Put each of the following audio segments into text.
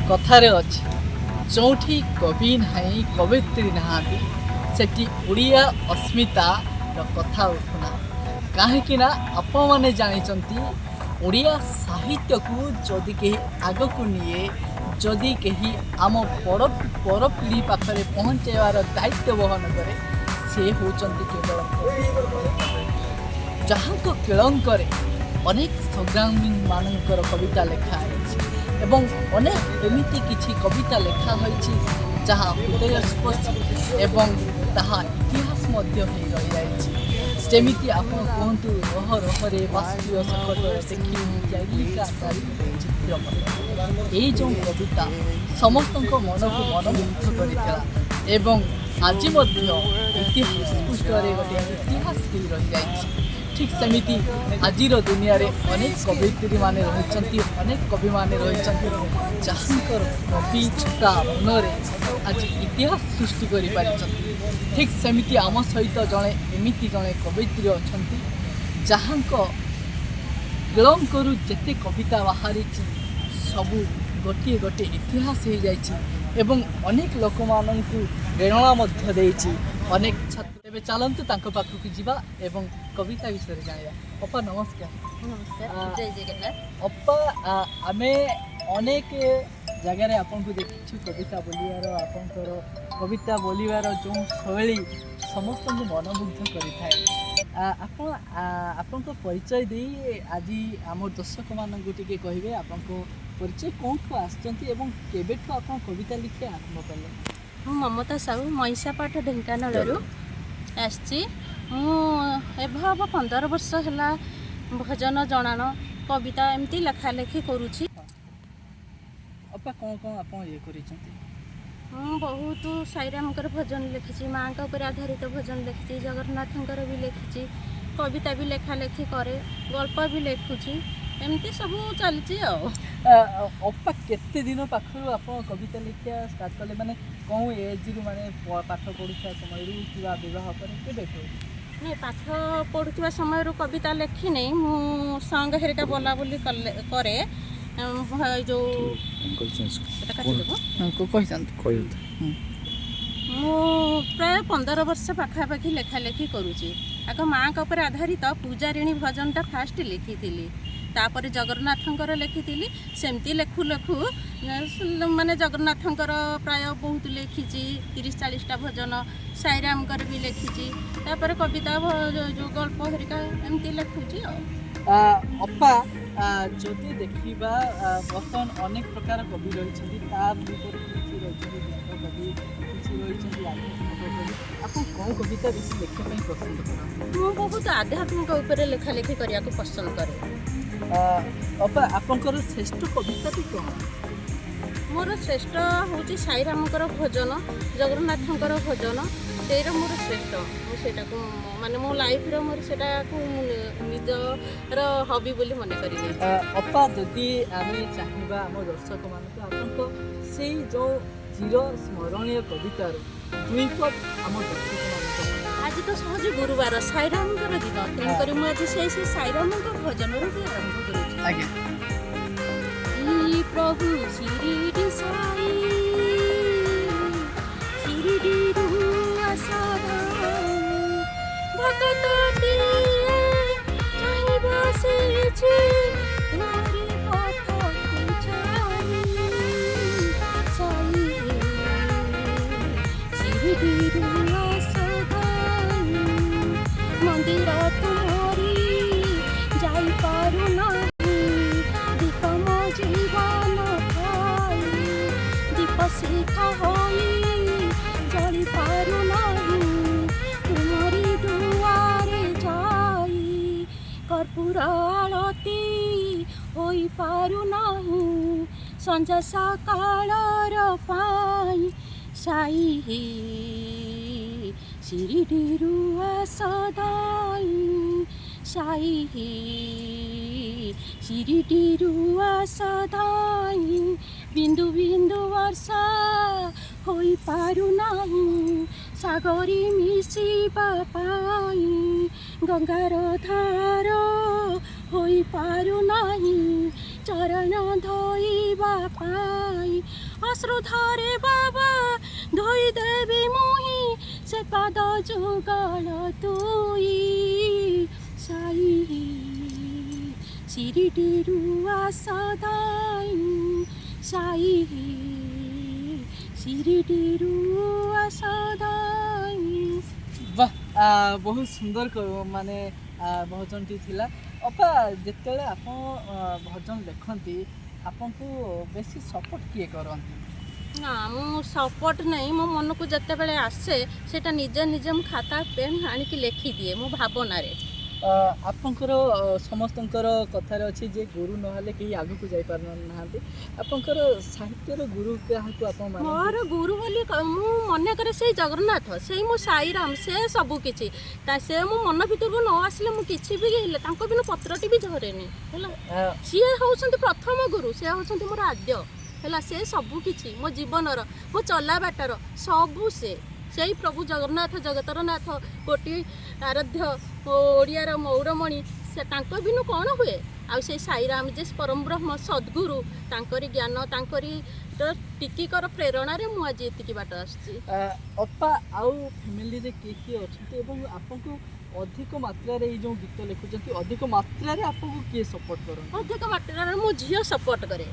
कथारे अच्छी जोठी कवि ना कवित्री नहांती सेठी उड़िया अस्मिता कथा उठुना कहीं आपण मैंने जानी उड़िया साहित्य को जदि कहीं आग को निए जदि कहीं आम पर पीढ़ी पाखे पहुँचाइबार दायित्व बहन करे से होचंती केवल जहाँ केलंकर अनेक संग्रामी मानकर कविता लेखा एवं अनेक एमती किछि कविता लेखा होइछि जहाँ हृदय स्पर्श एवं ताहा इतिहास मध्य हो रही जाइछि जेमिति आपण कहतु रह रहे बाष्पीय सकट देखी चारिका चित्र ये जो कविता समस्त मन को मनमुग्ध करथिला एवं आज इतिहास पृष्ठरे गोटे इतिहास हो रही जाइछि ठीक सेमिति आज दुनिया रे अनेक कवित्री माने रहिचंती अनेक कवि माने रहिचंती जहाँकर कविता मनरे आज इतिहास सृष्टि करि पारिचंती ठीक सेमिति आम सहित जड़े एमिति जड़े कवित्री अछंती जहाँक केलंकरू जेते कविता बाहरी सबू गोटे गोटे इतिहास हो जाइछि एवं अनेक लोक माननकु प्रेरणा मध्य देइछि अनेक छात्र एवं चलतु पाखक जावा एवं कविता विषय जाना अपा नमस्कार। नमस्कार जय जगन्नाथ। अपा आमे अनेक जगार आपन को देखिछु कविता बोलियार आपनकर कविता बोलिबार जो शैली समस्त को मनमुग्ध करिथाय आपन को परिचय दे आज आम दर्शक मानक टिके कहिबे आपन को परिचय कोठो आछंती एवं केबेठो आपन कविता लिखे आरंभ कले। ममता साहू महिषापाठ ढेंकानालू आसची एभाव 15 वर्ष है भजन जनाण कविता एमती लेखा लेखी करुछि। अपा कौन कौन आप ये करिसंती? बहुत साईरामकर भजन लिखी माँ उपर आधारित भजन लिखी जगन्नाथंकर भी लिखी कविता भी लेखा लेखी करे गल्प भी लिखुची एमती सब चलती। अपा केते दिन पाखरु आप कविता लिखिया स्टार्ट कले माने कौन एज रु माने पाठ पढ़ुवा समय रु विवाह पर केबे नहीं पाठ पढ़ुवा समय रु कविता लिखी नहीं मु संग हेरिका बोला बोली करे जो मु प्राय 15 वर्ष पाखापाखि लेखालेखि करुची आग माँ उपर आधारित पूजारिणी भजनटा फास्ट लिखी तापर जगन्नाथंकर लिखी सेमती लेखु लेखु माने जगन्नाथंकर प्राय बहुत लिखी 30-40टा भजन साईरामकर भी लिखी तापर कविता जो गल्प हरिका एमती लिखुची। अपा जदि देखा बर्तमान अनेक प्रकार कवि रही आप कौन कविता बेसी लिखा पसंद कर? मु बहुत आध्यात्मिक उपर लेखा लेखी करने को पसंद करे। अपा आपंकर श्रेष्ठ कविता कौन? मोर श्रेष्ठ हूँ साईरामकर भजन जगन्नाथंकर भजन से मोर श्रेष्ठ मुझे माने मो लाइफ रो मोर सेटा को निजर हॉबी बोली मन करी। अपा जदि आमे चाहिबा हम दर्शक मानक आपनको से जो चिर स्मरणीय कविता दुई पद आम दर्शक मानक आज तो सहज गुरुवार साईरामकर दिन तेणुकर मुझे से साईरामकर भजन रू भी आरंभ करूँ। आज्ञा प्रभु शिरडी साई शिरडी भक्तटी चाहि बसिछि तोरी पथ चाहि साई शिरडीरु आसगाई मंदिर तुमरी जाई पारु नाही दीप मो जीवन खाई दीप शिखा होई जली पारु नाही तुमरी दुआरे जाई कर्पूर आलती होई पारु नाही संजा सकाळर पाई साई शिरडीरु आसदाई साई शिरडीरु आसदाई बिंदु बिंदु वर्षा होई पारु नाही सागरी मिशिबा पाई गंगार धार होई पारु नाही चरण धोइबा पाई ଶ୍ରଦ୍ଧାରେ ବାବା ଧୋଇ ଦେବି ମୁହିଁ ସେ ପାଦ ଯୁଗଳ ତୁଇ ସାଇ ଶିରିଡ଼ିରୁ ଆସଦାଇ ସାଇ ଶିରିଡ଼ିରୁ ଆସଦାଇ। ବାহ ବହୁତ ସୁନ୍ଦର ମାନେ ଭଜନଟି ଥିଲା। ଅପା ଯେତେବେଳେ ଆପଣ ଭଜନ ଲେଖନ୍ତି ଆପଣଙ୍କୁ ବେଶୀ ସପୋର୍ଟ କିଏ କରନ୍ତି? ନା ମୁଁ ସପୋର୍ଟ ନାହିଁ, ମୋ ମନକୁ ଯେତେବେଳେ ଆସେ ସେଇଟା ନିଜେ ନିଜେ ମୁଁ ଖାତା ପେନ୍ ଆଣିକି ଲେଖିଦିଏ ମୋ ଭାବନାରେ। ଆପଣଙ୍କର ସମସ୍ତଙ୍କର କଥାରେ ଅଛି ଯେ ଗୁରୁ ନହେଲେ କେହି ଆଗକୁ ଯାଇପାରୁନାହାନ୍ତି। ଆପଣଙ୍କର ସାହିତ୍ୟର ଗୁରୁ କାହାକୁ ଆପଣ ମାନନ୍ତି? ମୋର ଗୁରୁ ବୋଲି ମୁଁ ମନେ କରେ ସେଇ ଜଗନ୍ନାଥ, ସେଇ ମୋ ସାଇରାମ, ସେ ସବୁ କିଛି ସେ ମୋ ମନ ଭିତରକୁ ନ ଆସିଲେ ମୁଁ କିଛି ବି ତାଙ୍କ ବିନା ପତ୍ରଟି ବି ଝରେନି ହେଲା। ସିଏ ହେଉଛନ୍ତି ପ୍ରଥମ ଗୁରୁ, ସେ ହେଉଛନ୍ତି ମୋର ଆଦ୍ୟ ହେଲା। ସେ ସବୁ କିଛି ମୋ ଜୀବନର, ମୋ ଚଲା ବାଟର ସବୁ ସେଇ ପ୍ରଭୁ ଜଗନ୍ନାଥ ଜଗତର ନାଥ, କୋଟି ଆରାଧ୍ୟ ଓଡ଼ିଆର ମୌରମଣି, ସେ ତାଙ୍କ ବିନୁ କ'ଣ ହୁଏ? ଆଉ ସେଇ ସାଇରାମ ଯେ ପରମ ବ୍ରହ୍ମ ସଦ୍ଗୁରୁ, ତାଙ୍କରି ଜ୍ଞାନ ତାଙ୍କରି ଟିକିକର ପ୍ରେରଣାରେ ମୁଁ ଆଜି ଏତିକି ବାଟ ଆସିଛି। ଅପା ଆଉ ଫ୍ୟାମିଲିରେ କିଏ କିଏ ଅଛନ୍ତି ଏବଂ ଆପଣଙ୍କୁ ଅଧିକ ମାତ୍ରାରେ ଏଇ ଯେଉଁ ଗୀତ ଲେଖୁଛନ୍ତି ଅଧିକ ମାତ୍ରାରେ ଆପଣଙ୍କୁ କିଏ ସପୋର୍ଟ କରନ୍ତି? ଅଧିକ ମାତ୍ରାରେ ମୋ ଝିଅ ସପୋର୍ଟ କରେ।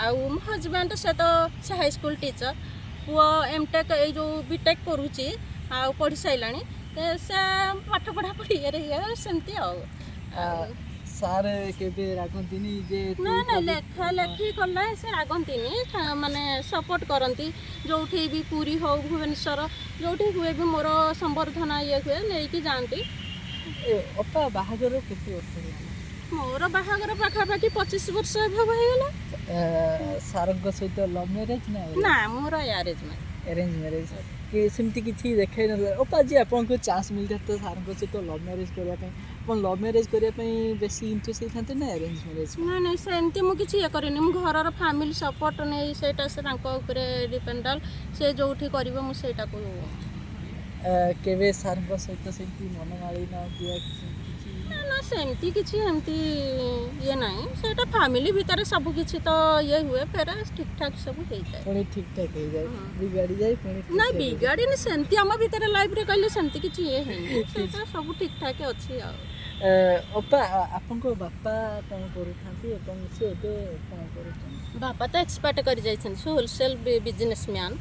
ଆଉ ମୋ ହଜବେଣ୍ଡ ସେ ତ ସେ ହାଇସ୍କୁଲ ଟିଚର, ପୁଅ ଏମଟେକ୍ ଏଇ ଯେଉଁ ବିଟେକ୍ କରୁଛି ଆଉ ପଢ଼ି ସାରିଲାଣି, ସେ ପାଠ ପଢ଼ାପଢ଼ି ଇଏ ସେମିତି ଆଉ। ସାର୍ କେବେ ରାଗନ୍ତିନି ଯେ? ନା ନା, ଲେଖା ଲେଖି କଲେ ସେ ରାଗନ୍ତିନି, ମାନେ ସପୋର୍ଟ କରନ୍ତି। ଯେଉଁଠି ବି ପୁରୀ ହଉ ଭୁବନେଶ୍ୱର ଯେଉଁଠି ହୁଏ ବି ମୋର ସମ୍ବର୍ଦ୍ଧନା ଇଏ ହୁଏ ନେଇକି ଯାଆନ୍ତି। ଅପା ବାହାଘର କେତେ ବର୍ଷ ହେଲା? ମୋର ବାହାଘର ପାଖାପାଖି 25 ବର୍ଷ ହେବ ହେଇଗଲା। ସାର୍ଙ୍କ ସହିତ ଲଭ୍ ମ୍ୟାରେଜ୍ ନା ମୋର ଆରେଞ୍ଜ ମ୍ୟାରେଜ୍। ଆରେଞ୍ଜ ମ୍ୟାରେଜ୍ କି ସେମିତି କିଛି ଦେଖାଇ ନଥିଲା? ଅପା ଯେ ଆପଣଙ୍କୁ ଚାନ୍ସ ମିଳିଥାଏ ତ ସାର୍ଙ୍କ ସହିତ ଲଭ୍ ମ୍ୟାରେଜ୍ କରିବା ପାଇଁ, ଆପଣ ଲଭ୍ ମ୍ୟାରେଜ୍ କରିବା ପାଇଁ ବେଶୀ ଇଣ୍ଟରେଷ୍ଟ ହେଇଥାନ୍ତେ ନା ଆରେଞ୍ଜ ମ୍ୟାରେଜ୍? ନାଇଁ ସେମିତି ମୁଁ କିଛି ଇଏ କରିନି, ମୁଁ ଘରର ଫ୍ୟାମିଲି ସପୋର୍ଟ ନେଇ ସେଇଟା ସେ ତାଙ୍କ ଉପରେ ଡିପେଣ୍ଡାଲ, ସେ ଯେଉଁଠି କରିବ ମୁଁ ସେଇଟାକୁ। କେବେ ସାର୍ଙ୍କ ସହିତ ସେମିତି ମନମାଳିନ ଦିଆ ନା ସେମିତି କିଛି ଏମିତି ଇଏ ନାହିଁ, ସେଇଟା ଫ୍ୟାମିଲି ଭିତରେ ସବୁ କିଛି ତ ଇଏ ହୁଏ, ଫେରେ ଠିକ୍ ଠାକ୍ ସବୁ ହେଇଯାଏ। ପୁଣି ଠିକ୍ ଠାକ୍ ହେଇଯାଏ, ବିଗାଡ଼ି ଯାଏ ପୁଣି? ନାଇଁ ବିଗାଡ଼ିନି, ସେମିତି ଆମ ଭିତରେ ଲାଇଫ୍ରେ କହିଲେ ସେମିତି କିଛି ଇଏ ହେଇନି, ସେଇଟା ସବୁ ଠିକ୍ ଠାକ୍ ଅଛି ଆଉ। ଅପା ଆପଣଙ୍କ ବାପା କ'ଣ କରୁଥାନ୍ତି ଏବଂ ସେ ଏବେ କ'ଣ କରୁଛନ୍ତି? ବାପା ତ ଏକ୍ସପାର୍ଟ କରିଯାଇଛନ୍ତି, ସେ ହୋଲସେଲ୍ ବିଜନେସମ୍ୟାନ୍,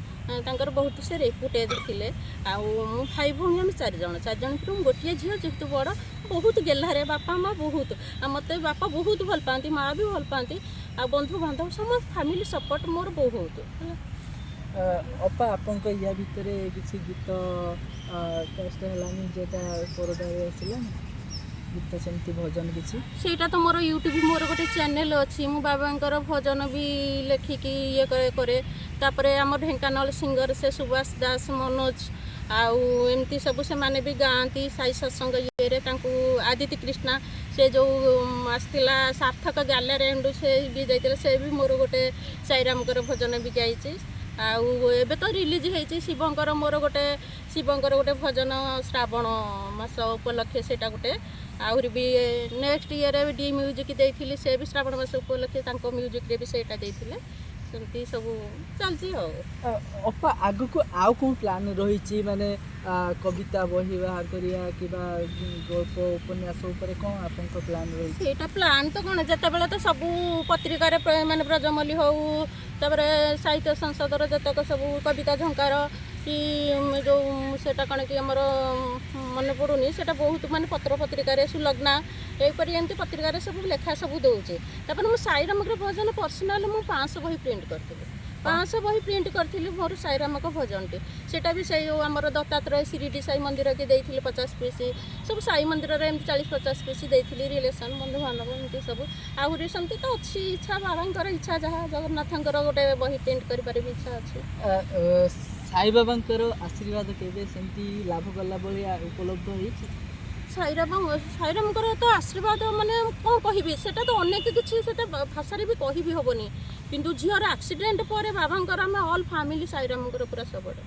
ତାଙ୍କର ବହୁତ ସେ ରେପୁଟେଡ୍ ଥିଲେ। ଆଉ ମୁଁ ଭାଇ ଭଉଣୀ ଆମେ 4 ଜଣ ଭିତରୁ ମୁଁ ଗୋଟିଏ ଝିଅ, ଯେହେତୁ ବଡ଼, ବହୁତ ଗେହ୍ଲାରେ ବାପା ମା' ବହୁତ, ଆଉ ମୋତେ ବାପା ବହୁତ ଭଲ ପାଆନ୍ତି, ମା' ବି ଭଲ ପାଆନ୍ତି, ଆଉ ବନ୍ଧୁବାନ୍ଧବ ସମସ୍ତ ଫ୍ୟାମିଲି ସପୋର୍ଟ ମୋର ବହୁତ ହେଲା। ଅପା ଆପଣଙ୍କ ୟା ଭିତରେ କିଛି ଗୀତ କଷ୍ଟ ହେଲାନି ଯେଉଁଟା ପରଦାରେ ଆସିଲାନି ଗୀତ, ସେମିତି ଭଜନ କିଛି? ସେଇଟା ତ ମୋର ୟୁଟ୍ୟୁବ, ମୋର ଗୋଟେ ଚ୍ୟାନେଲ୍ ଅଛି, ମୁଁ ବାବାଙ୍କର ଭଜନ ବି ଲେଖିକି ଇଏ କରେ। ତାପରେ ଆମ ଢେଙ୍କାନାଳ ସିଙ୍ଗର ସେ ସୁବାସ ଦାସ, ମନୋଜ, ଆଉ ଏମିତି ସବୁ ସେମାନେ ବି ଗାଆନ୍ତି ସାଇ ସତ୍ସଙ୍ଗ ଇଏରେ। ତାଙ୍କୁ ଆଦିତ୍ୟ କ୍ରିଷ୍ଣା ସେ ଯେଉଁ ଆସିଥିଲା ସାର୍ଥକ ଗ୍ୟାଲେରିଆଣ୍ଡୁ ସେ ବି ଯାଇଥିଲା, ସେ ବି ମୋର ଗୋଟେ ସାଇରାମଙ୍କର ଭଜନ ବି ଗାଇଛି। ଆଉ ଏବେ ତ ରିଲିଜ୍ ହେଇଛି ଶିବଙ୍କର, ମୋର ଗୋଟେ ଶିବଙ୍କର ଗୋଟେ ଭଜନ ଶ୍ରାବଣ ମାସ ଉପଲକ୍ଷେ, ସେଇଟା ଗୋଟେ। ଆହୁରି ବି ନେକ୍ସଟ ଇୟର୍ରେ ଡି ମ୍ୟୁଜିକ୍ ଦେଇଥିଲି, ସେ ବି ଶ୍ରାବଣ ମାସ ଉପଲକ୍ଷେ ତାଙ୍କ ମ୍ୟୁଜିକ୍ରେ ବି ସେଇଟା ଦେଇଥିଲେ। ସେମିତି ସବୁ ଚାଲିଛି ଆଉ। ଅପା ଆଗକୁ ଆଉ କ'ଣ ପ୍ଲାନ୍ ରହିଛି, ମାନେ କବିତା ବହି ବାହାର କରିବା କିମ୍ବା ଗଳ୍ପ ଉପନ୍ୟାସ ଉପରେ କ'ଣ ଆପଣଙ୍କ ପ୍ଲାନ୍ ରହିଛି? ସେଇଟା ପ୍ଲାନ୍ ତ କ'ଣ, ଯେତେବେଳେ ତ ସବୁ ପତ୍ରିକାରେ ମାନେ ବ୍ରଜମଲ୍ଲୀ ହଉ, ତାପରେ ସାହିତ୍ୟ ସଂସଦର ଯେତକ ସବୁ କବିତା ଝଙ୍କାର କି ଯେଉଁ ସେଇଟା କ'ଣ କି ଆମର ମନେ ପଡ଼ୁନି, ସେଇଟା ବହୁତ ମାନେ ପତ୍ର ପତ୍ରିକାରେ ସୁଲଗ୍ନା ଏହିପରି ଏମିତି ପତ୍ରିକାରେ ସବୁ ଲେଖା ସବୁ ଦେଉଛି। ତାପରେ ମୁଁ ସାଇରାମଙ୍କର ଭଜନ ପର୍ସନାଲ୍ ମୁଁ 500 ବହି ପ୍ରିଣ୍ଟ କରିଥିଲି, 500 ବହି ପ୍ରିଣ୍ଟ କରିଥିଲି ମୋର ସାଇରାମଙ୍କ ଭଜନଟି। ସେଇଟା ବି ସେଇ ଯେଉଁ ଆମର ଦତ୍ତାତ୍ରୟ ଶିରିଡ଼ି ସାଇ ମନ୍ଦିରକି ଦେଇଥିଲି 50 ପିସ୍, ସବୁ ସାଇ ମନ୍ଦିରରେ ଏମିତି 40-50 ପିସ୍ ଦେଇଥିଲି, ରିଲେସନ୍ ବନ୍ଧୁବାନ୍ଧବ ଏମିତି ସବୁ। ଆହୁରି ସେମିତି ତ ଅଛି ଇଚ୍ଛା, ବାବାଙ୍କର ଇଚ୍ଛା, ଯାହା ଜଗନ୍ନାଥଙ୍କର ଗୋଟେ ବହି ପ୍ରିଣ୍ଟ କରିପାରିବି ଇଚ୍ଛା ଅଛି। ସାଇବାବାଙ୍କର ଆଶୀର୍ବାଦ କେବେ ସେମିତି ଲାଭ କଲା ଭଳିଆ ଉପଲବ୍ଧ ହେଇଛି? ସାଇରାମଙ୍କର ତ ଆଶୀର୍ବାଦ ମାନେ କ'ଣ କହିବି, ସେଇଟା ତ ଅନେକ କିଛି, ସେଇଟା ଭାଷାରେ ବି କହିବି ହେବନି। କିନ୍ତୁ ଝିଅର ଆକ୍ସିଡେଣ୍ଟ ପରେ ବାବାଙ୍କର ଆମେ ଅଲ୍ ଫ୍ୟାମିଲି ସାଇରାମଙ୍କର ପୁରା ସପୋର୍ଟ।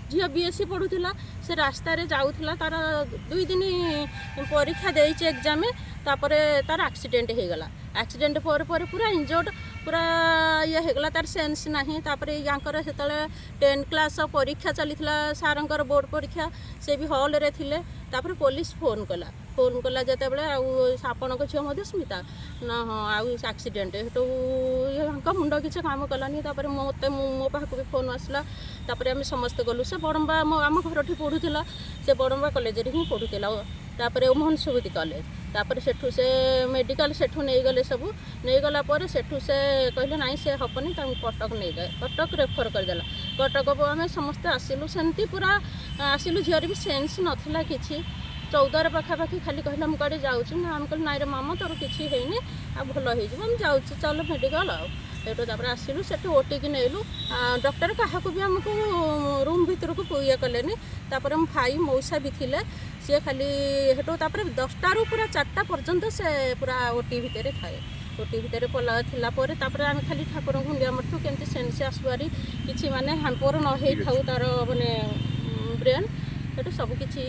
ଝିଅ BSc ପଢ଼ୁଥିଲା, ସେ ରାସ୍ତାରେ ଯାଉଥିଲା, ତାର 2 ଦିନ ପରୀକ୍ଷା ଦେଇଛି ଏକ୍ଜାମ୍, तापर तार एक्सीडेंट हो गला एक्सीडेंट पर पूरा इंजर्ड पूरा ये होगला तार सेन्स नहीं तापर यांकर से 10 क्लास परीक्षा चली सारंकर बोर्ड परीक्षा से भी हॉल रे थिले तापर पुलिस फोन कला जिते बड़े आपण झील मध्य स्मिता ना हाँ आउ एक्सीडेंट तो मुंड किसी काम कलानी तापर मत मो पाक भी फोन आसला तापर आम समस्ते गलु से बड़म्बा आम घर पढ़ुला से बड़म्बा कॉलेज ही पढ़ुला तापर मोहन सुबुति कॉलेज तापर सेठू से मेडिकल सेठू नहीं गले सब नहीं गला पर सेठू से कहले नाई से हबनी कटक नहीं गए कटक रेफर करदेला कटक आम समस्ते आसिलु सेमती पूरा आसिलु झीर भी सेन्स नाला कि 14 पाखापाखि खाली कहला मुझे जाऊँ ना आम कह नाई रे मामा तोर किसी है आ भल हो जाऊँ चल मेडिकल आठ आसिलु से ओटिकी नेलु डॉक्टर क्या भी आमको रूम भीतर को ये कले तापर भाई मौसा भी थिले सी खाली हेटू 10टा रू पूरा 4टा पर्यंत से पूरा ओटी भितर थाए ओटी भितर पला तापर आम खाली ठाकुर मुंडिया मठू केमती सेन्स आसबारी किसी माने हाम्पर न हो तार माने ब्रेन हेटू सब किसी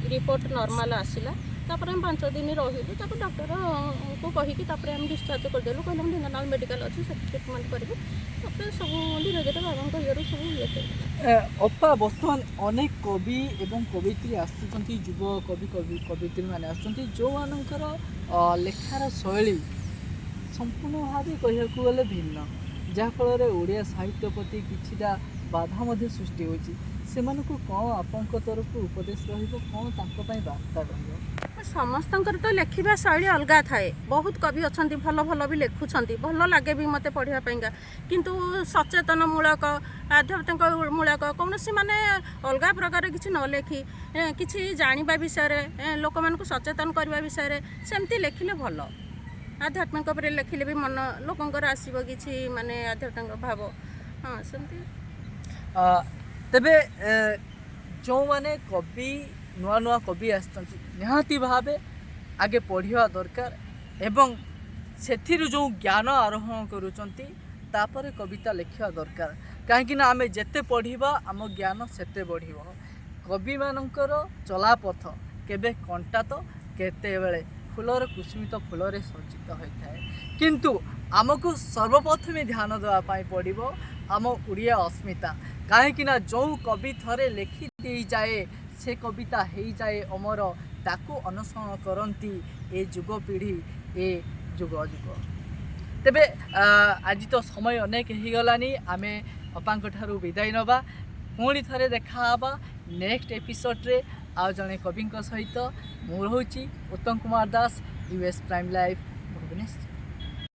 रिपोर्ट नॉर्मल आसला तापर हम 5 दिन रही तापर डॉक्टर को कहीकि आम डिस्चार्ज करदेलु कहले ढेंकानाल मेडिकल अच्छी से ट्रिटमेंट करेंगे तापर सब धीरे धीरे बाबा ये सब ये अपा बर्तमान अनेक कवि एवं कवित्री आसुँच युव कवि कवित्री मैंने आसुँच जो मानकर लेखार शैली संपूर्ण भाव कहूँ गले भिन्न जहाँफल ओडिया साहित्य प्रति किछिटा बाधा मध्य सृष्टि होती से कौन आपण तरफ उपदेश रहा वार्ता रही समस्त तो लेखिबा शैली अलग थाए बहुत कवि अच्छा भल भल भी लिखुंट भल लगे भी मत पढ़ापा किंतु सचेतन मूलक आध्यात्मिक मूलक कौन सी माने अलग प्रकार किसी न लेखि किसी जाना विषय लोक मान सचेतन करने विषय सेमती लिखिले भल आध्यात्मिक लिखिले भी मन लोकंर आसब कि माने आध्यात्मिक भाव हाँ सेमती तेबे जो माने कवि नुआ नुआ कवि आहाती भावे आगे पढ़ा दरकार एवं से जो ज्ञान आरोहण करुँपर कविता लिखा दरकार कहीं आम जिते पढ़ा आम ज्ञान सेते बढ़ कवि मानकर चलापथ केबे कंटा तो केतेबेले फूलर कुसुमित फूलरे सज्जित होता है किंतु आमको सर्वप्रथमे ध्यान देवाई पड़ो आम ओडिया अस्मिता कहीं जो कवि थरे लिखि दी जाए से कविता हो जाए अमर ताकू अनुसरण करती ए युगपीढ़ी ए जुग जुग तेबे आज तो समय अनेक हो गलानी आमे अपांक ठारू विदाय नवा पुणी थरे देखा नेक्स्ट एपिसोड रे आ जने कवि सहित मु रहुची उत्तम Kumar Das US prime live Bhubaneswar.